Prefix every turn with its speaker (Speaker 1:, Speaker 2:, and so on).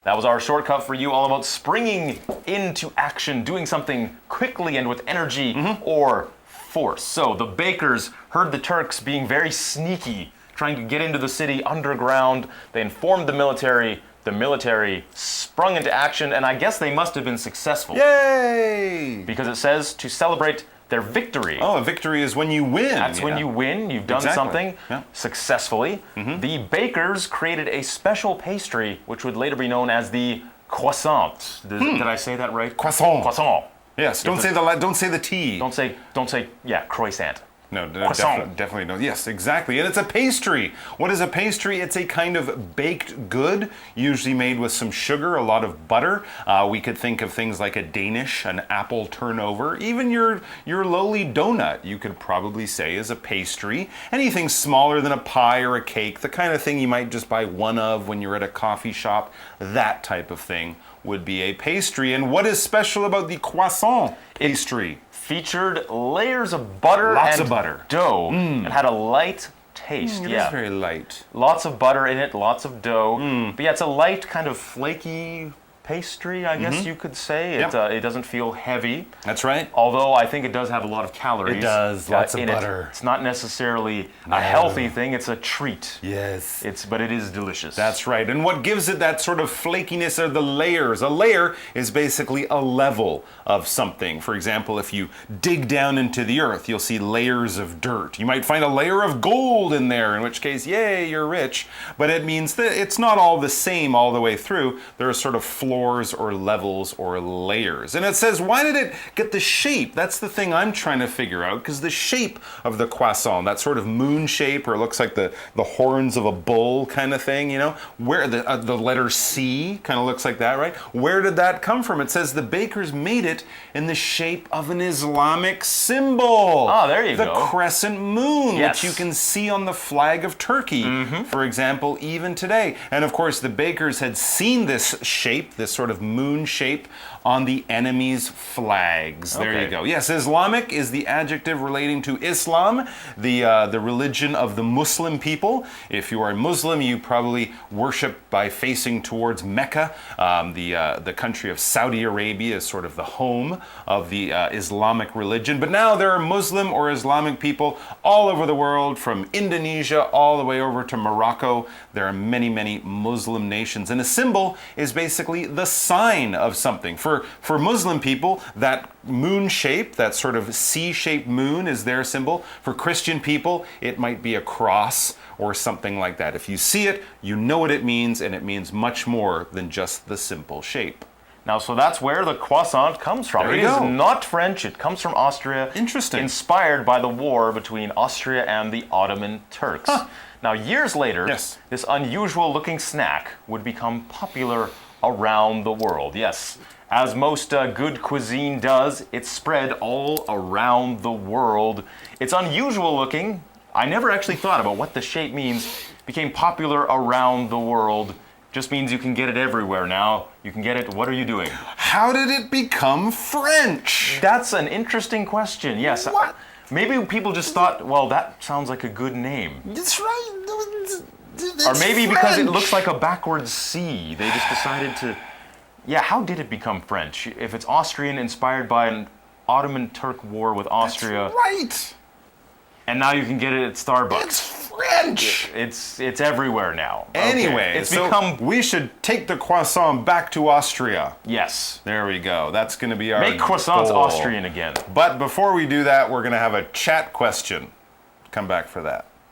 Speaker 1: That was our shortcut for you, all about springing into action, doing something quickly and with energy or force. So the bakers heard the Turks being very sneaky, trying to get into the city underground. They informed the military. The military sprung into action, and I guess they must have been successful.
Speaker 2: Yay!
Speaker 1: Because it says to celebrate their victory.
Speaker 2: Oh, a victory is when you win.
Speaker 1: That's when you win. You've done something successfully. The bakers created a special pastry, which would later be known as the croissant. Did I say that right?
Speaker 2: Croissant.
Speaker 1: Croissant.
Speaker 2: Yes. Don't say the T.
Speaker 1: Don't say croissant.
Speaker 2: No, definitely no. Yes, exactly. And it's a pastry. What is a pastry? It's a kind of baked good, usually made with some sugar, a lot of butter. We could think of things like a Danish, an apple turnover. Even your lowly donut, you could probably say is a pastry. Anything smaller than a pie or a cake, the kind of thing you might just buy one of when you're at a coffee shop, that type of thing would be a pastry. And what is special about the croissant pastry?
Speaker 1: Featured layers of butter dough and had a light taste.
Speaker 2: It is very light.
Speaker 1: Lots of butter in it, lots of dough. But yeah, it's a light kind of flaky pastry, I guess you could say. It doesn't feel heavy.
Speaker 2: That's right.
Speaker 1: Although I think it does have a lot of calories.
Speaker 2: It does, lots of butter.
Speaker 1: It's not necessarily a healthy thing, it's a treat.
Speaker 2: Yes.
Speaker 1: But it is delicious.
Speaker 2: That's right. And what gives it that sort of flakiness are the layers. A layer is basically a level of something. For example, if you dig down into the earth, you'll see layers of dirt. You might find a layer of gold in there, in which case, yay, you're rich. But it means that it's not all the same all the way through. There are sort of floors or levels or layers. And it says, why did it get the shape? That's the thing I'm trying to figure out, because the shape of the croissant, that sort of moon shape, or it looks like the horns of a bull kind of thing, you know, where the letter C kind of looks like that, right? Where did that come from? It says the bakers made it in the shape of an Islamic symbol.
Speaker 1: Oh, there you go.
Speaker 2: The crescent moon,
Speaker 1: yes,
Speaker 2: which you can see on the flag of Turkey, for example, even today. And of course, the bakers had seen this shape, this sort of moon shape, on the enemy's flags. There you go. Yes, Islamic is the adjective relating to Islam, the religion of the Muslim people. If you are a Muslim, you probably worship by facing towards Mecca. The country of Saudi Arabia is sort of the home of the Islamic religion. But now there are Muslim or Islamic people all over the world, from Indonesia all the way over to Morocco. There are many, many Muslim nations. And a symbol is basically the sign of something. For Muslim people, that moon shape, that sort of C-shaped moon, is their symbol. For Christian people, it might be a cross or something like that. If you see it, you know what it means, and it means much more than just the simple shape.
Speaker 1: Now, so that's where the croissant comes from. It is not French, it comes from Austria.
Speaker 2: Interesting.
Speaker 1: Inspired by the war between Austria and the Ottoman Turks. Now, years later, this unusual looking snack would become popular around the world. Yes, as most good cuisine does, it spread all around the world. It's unusual looking. I never actually thought about what the shape means. It became popular around the world. Just means you can get it everywhere now. You can get it. What are you doing?
Speaker 2: How did it become French?
Speaker 1: That's an interesting question. Yes.
Speaker 2: What?
Speaker 1: Maybe people just thought, well, that sounds like a good name.
Speaker 2: That's right. It's
Speaker 1: or maybe
Speaker 2: French.
Speaker 1: Because it looks like a backwards C. They just decided to... Yeah, how did it become French? If it's Austrian, inspired by an Ottoman Turk war with Austria.
Speaker 2: That's right.
Speaker 1: And now you can get it at Starbucks.
Speaker 2: It's French.
Speaker 1: It's everywhere now.
Speaker 2: Anyway,
Speaker 1: it's become...
Speaker 2: we should take the croissant back to Austria.
Speaker 1: Yes.
Speaker 2: There we go. That's going to be our
Speaker 1: Make croissants
Speaker 2: goal.
Speaker 1: Austrian again.
Speaker 2: But before we do that, we're going to have a chat question. Come back for that.